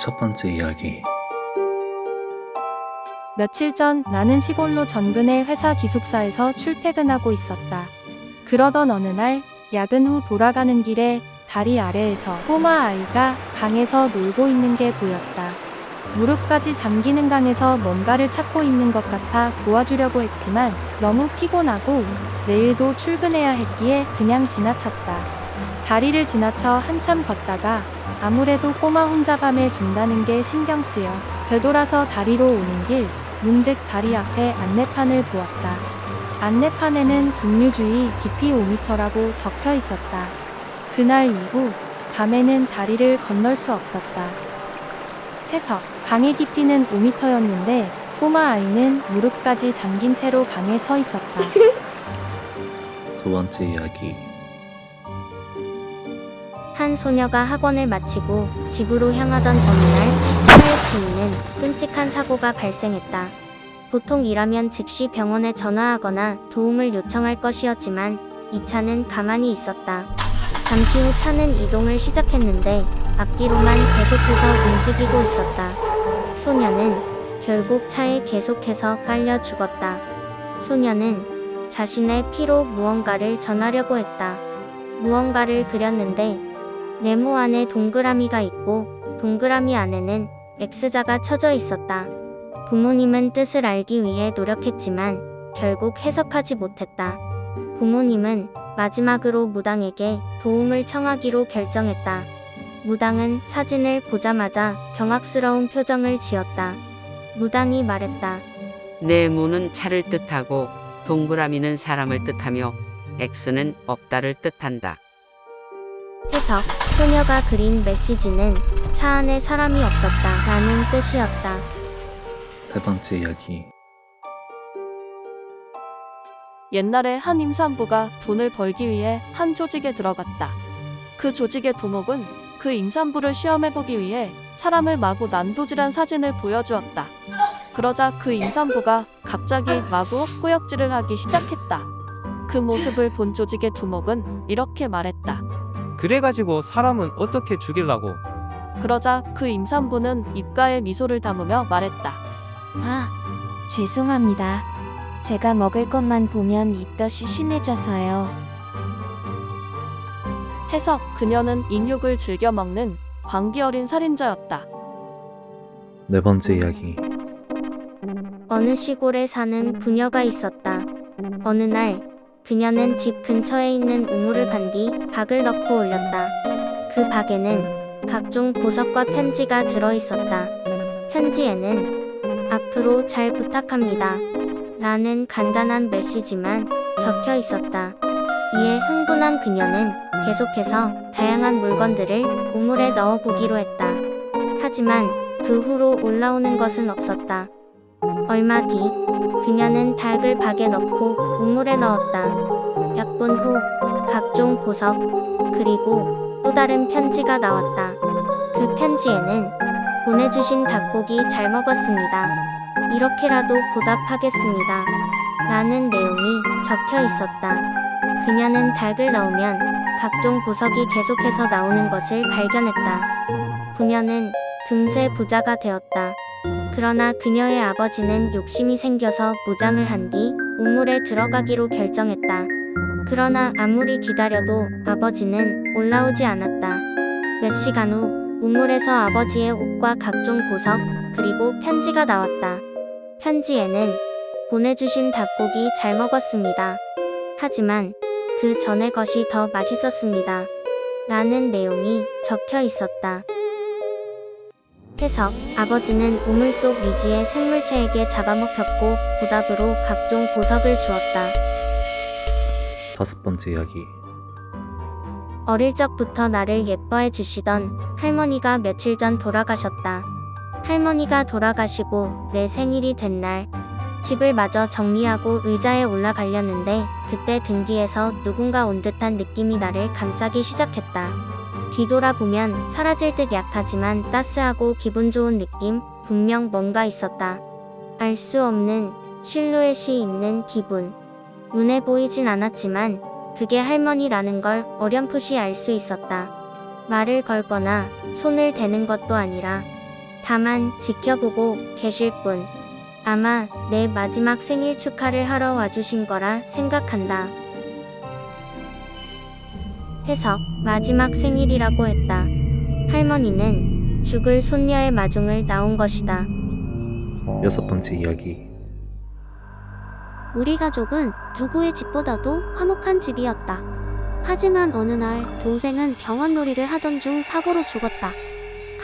첫 번째 이야기. 며칠 전 나는 시골로 전근의 회사 기숙사에서 출퇴근하고 있었다. 그러던 어느 날 야근 후 돌아가는 길에 다리 아래에서 꼬마 아이가 강에서 놀고 있는 게 보였다. 무릎까지 잠기는 강에서 뭔가를 찾고 있는 것 같아 도와주려고 했지만 너무 피곤하고 내일도 출근해야 했기에 그냥 지나쳤다. 다리를 지나쳐 한참 걷다가 아무래도 꼬마 혼자 밤에 둔다는 게 신경 쓰여 되돌아서 다리로 오는 길 문득 다리 앞에 안내판을 보았다. 안내판에는 등류주의 깊이 5m라고 적혀 있었다. 그날 이후 밤에는 다리를 건널 수 없었다. 해석: 강의 깊이는 5m였는데 꼬마 아이는 무릎까지 잠긴 채로 강에 서 있었다. 두 번째 이야기. 한 소녀가 학원을 마치고 집으로 향하던 어느 날 차에 치이는 끔찍한 사고가 발생했다. 보통이라면 즉시 병원에 전화하거나 도움을 요청할 것이었지만 이 차는 가만히 있었다. 잠시 후 차는 이동을 시작했는데 앞뒤로만 계속해서 움직이고 있었다. 소녀는 결국 차에 계속해서 깔려 죽었다. 소녀는 자신의 피로 무언가를 전하려고 했다. 무언가를 그렸는데 네모 안에 동그라미가 있고 동그라미 안에는 X자가 쳐져 있었다. 부모님은 뜻을 알기 위해 노력했지만 결국 해석하지 못했다. 부모님은 마지막으로 무당에게 도움을 청하기로 결정했다. 무당은 사진을 보자마자 경악스러운 표정을 지었다. 무당이 말했다. 네모는 차를 뜻하고 동그라미는 사람을 뜻하며 X는 없다를 뜻한다. 해석: 소녀가 그린 메시지는 차 안에 사람이 없었다 라는 뜻이었다. 세 번째 이야기. 옛날에 한 임산부가 돈을 벌기 위해 한 조직에 들어갔다. 그 조직의 두목은 그 임산부를 시험해보기 위해 사람을 마구 난도질한 사진을 보여주었다. 그러자 그 임산부가 갑자기 마구 헛구역질을 하기 시작했다. 그 모습을 본 조직의 두목은 이렇게 말했다. 그래가지고 사람은 어떻게 죽이려고? 그러자 그 임산부는 입가에 미소를 담으며 말했다. 아, 죄송합니다. 제가 먹을 것만 보면 입덧이 심해져서요. 해석: 그녀는 인육을 즐겨 먹는 광기 어린 살인자였다. 네 번째 이야기. 어느 시골에 사는 부녀가 있었다. 어느 날 그녀는 집 근처에 있는 우물을 판 뒤 박을 넣고 올렸다. 그 박에는 각종 보석과 편지가 들어있었다. 편지에는 앞으로 잘 부탁합니다 라는 간단한 메시지만 적혀 있었다. 이에 흥분한 그녀는 계속해서 다양한 물건들을 우물에 넣어보기로 했다. 하지만 그 후로 올라오는 것은 없었다. 얼마 뒤 그녀는 닭을 박에 넣고 우물에 넣었다. 몇 분 후 각종 보석 그리고 또 다른 편지가 나왔다. 그 편지에는 보내주신 닭고기 잘 먹었습니다. 이렇게라도 보답하겠습니다 라는 내용이 적혀 있었다. 그녀는 닭을 넣으면 각종 보석이 계속해서 나오는 것을 발견했다. 부녀는 금세 부자가 되었다. 그러나 그녀의 아버지는 욕심이 생겨서 무장을 한 뒤 우물에 들어가기로 결정했다. 그러나 아무리 기다려도 아버지는 올라오지 않았다. 몇 시간 후 우물에서 아버지의 옷과 각종 보석 그리고 편지가 나왔다. 편지에는 보내주신 닭고기 잘 먹었습니다. 하지만 그 전의 것이 더 맛있었습니다 라는 내용이 적혀 있었다. 해석: 아버지는 우물 속 미지의 생물체에게 잡아먹혔고 보답으로 각종 보석을 주었다. 다섯 번째 이야기. 어릴 적부터 나를 예뻐해 주시던 할머니가 며칠 전 돌아가셨다. 할머니가 돌아가시고 내 생일이 된 날 집을 마저 정리하고 의자에 올라가려는데 그때 등 뒤에서 누군가 온 듯한 느낌이 나를 감싸기 시작했다. 뒤돌아보면 사라질 듯 약하지만 따스하고 기분 좋은 느낌, 분명 뭔가 있었다. 알 수 없는 실루엣이 있는 기분. 눈에 보이진 않았지만 그게 할머니라는 걸 어렴풋이 알 수 있었다. 말을 걸거나 손을 대는 것도 아니라 다만 지켜보고 계실 뿐. 아마 내 마지막 생일 축하를 하러 와주신 거라 생각한다. 해석, 마지막 생일이라고 했다. 할머니는 죽을 손녀의 마중을 나온 것이다. 6번째 이야기. 우리 가족은 누구의 집보다도 화목한 집이었다. 하지만 어느 날 동생은 병원 놀이를 하던 중 사고로 죽었다.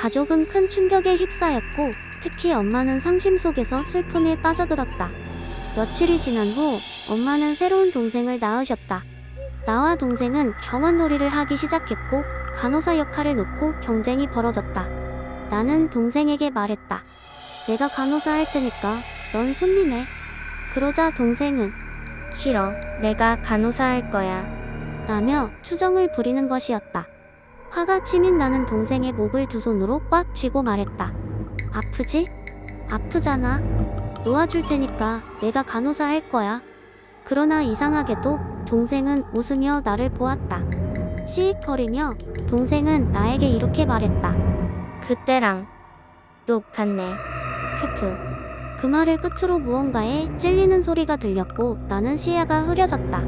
가족은 큰 충격에 휩싸였고 특히 엄마는 상심 속에서 슬픔에 빠져들었다. 며칠이 지난 후 엄마는 새로운 동생을 낳으셨다. 나와 동생은 병원 놀이를 하기 시작했고 간호사 역할을 놓고 경쟁이 벌어졌다. 나는 동생에게 말했다. 내가 간호사 할 테니까 넌 손님해. 그러자 동생은 싫어, 내가 간호사 할 거야. 라며 투정을 부리는 것이었다. 화가 치민 나는 동생의 목을 두 손으로 꽉 쥐고 말했다. 아프지? 아프잖아. 놓아줄 테니까 내가 간호사 할 거야. 그러나 이상하게도 동생은 웃으며 나를 보았다. 씩거리며 동생은 나에게 이렇게 말했다. 그때랑 똑같네. 크크. 그 말을 끝으로 무언가에 찔리는 소리가 들렸고 나는 시야가 흐려졌다.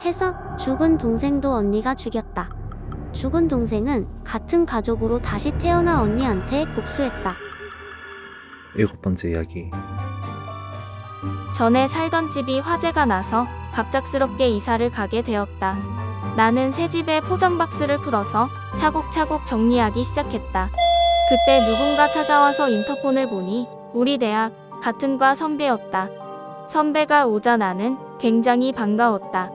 해석, 죽은 동생도 언니가 죽였다. 죽은 동생은 같은 가족으로 다시 태어나 언니한테 복수했다. 7번째 이야기. 전에 살던 집이 화재가 나서 갑작스럽게 이사를 가게 되었다. 나는 새 집에 포장박스를 풀어서 차곡차곡 정리하기 시작했다. 그때 누군가 찾아와서 인터폰을 보니 우리 대학 같은 과 선배였다. 선배가 오자 나는 굉장히 반가웠다.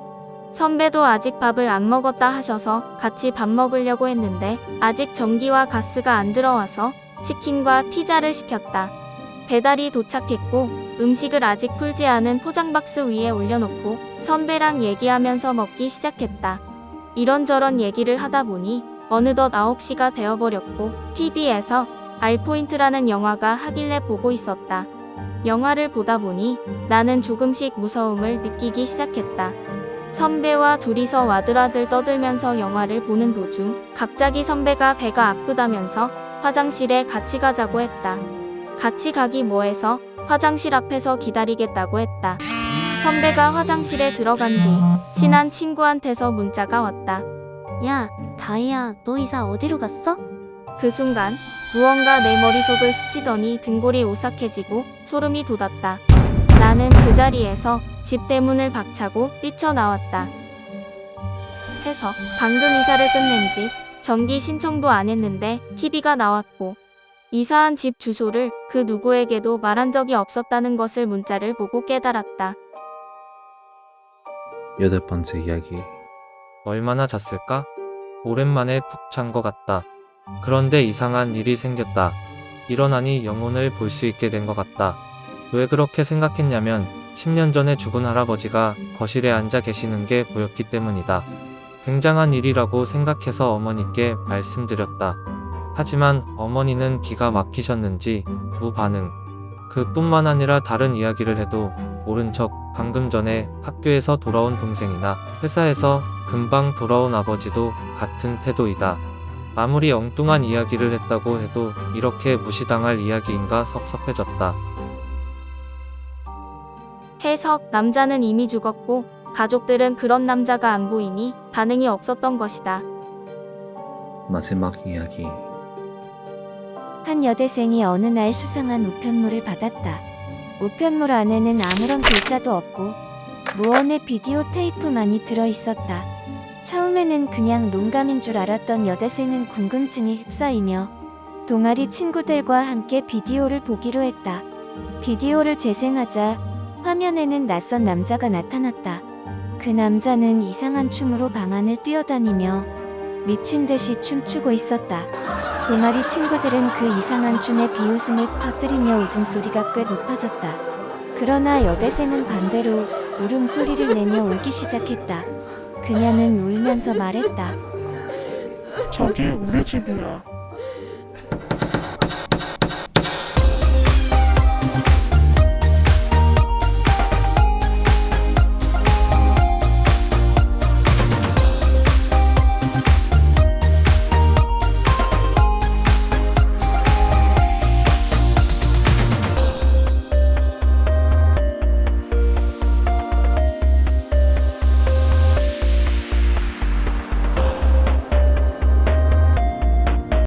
선배도 아직 밥을 안 먹었다 하셔서 같이 밥 먹으려고 했는데 아직 전기와 가스가 안 들어와서 치킨과 피자를 시켰다. 배달이 도착했고 음식을 아직 풀지 않은 포장박스 위에 올려놓고 선배랑 얘기하면서 먹기 시작했다. 이런저런 얘기를 하다 보니 어느덧 9시가 되어버렸고 TV에서 알포인트라는 영화가 하길래 보고 있었다. 영화를 보다 보니 나는 조금씩 무서움을 느끼기 시작했다. 선배와 둘이서 와들와들 떠들면서 영화를 보는 도중 갑자기 선배가 배가 아프다면서 화장실에 같이 가자고 했다. 같이 가기 뭐해서 화장실 앞에서 기다리겠다고 했다. 선배가 화장실에 들어간 뒤 친한 친구한테서 문자가 왔다. 야, 다이야, 너 이사 어디로 갔어? 그 순간 무언가 내 머릿속을 스치더니 등골이 오싹해지고 소름이 돋았다. 나는 그 자리에서 집 대문을 박차고 뛰쳐나왔다. 해석, 방금 이사를 끝낸 집, 전기 신청도 안 했는데 TV가 나왔고 이사한 집 주소를 그 누구에게도 말한 적이 없었다는 것을 문자를 보고 깨달았다. 8번째 이야기. 얼마나 잤을까? 오랜만에 푹 잔 것 같다. 그런데 이상한 일이 생겼다. 일어나니 영혼을 볼 수 있게 된 것 같다. 왜 그렇게 생각했냐면 10년 전에 죽은 할아버지가 거실에 앉아 계시는 게 보였기 때문이다. 굉장한 일이라고 생각해서 어머니께 말씀드렸다. 하지만 어머니는 기가 막히셨는지 무반응. 그뿐만 아니라 다른 이야기를 해도 모른 척 방금 전에 학교에서 돌아온 동생이나 회사에서 금방 돌아온 아버지도 같은 태도이다. 아무리 엉뚱한 이야기를 했다고 해도 이렇게 무시당할 이야기인가 섭섭해졌다. 해석, 남자는 이미 죽었고 가족들은 그런 남자가 안 보이니 반응이 없었던 것이다. 마지막 이야기. 한 여대생이 어느 날 수상한 우편물을 받았다. 우편물 안에는 아무런 글자도 없고 무언의 비디오 테이프만이 들어있었다. 처음에는 그냥 농감인 줄 알았던 여대생은 궁금증에 휩싸이며 동아리 친구들과 함께 비디오를 보기로 했다. 비디오를 재생하자 화면에는 낯선 남자가 나타났다. 그 남자는 이상한 춤으로 방 안을 뛰어다니며 미친 듯이 춤추고 있었다. 동아리 친구들은 그 이상한 춤에 비웃음을 터뜨리며 웃음소리가 꽤 높아졌다. 그러나 여대생은 반대로 울음소리를 내며 울기 시작했다. 그녀는 울면서 말했다. 저기 우리 집이야.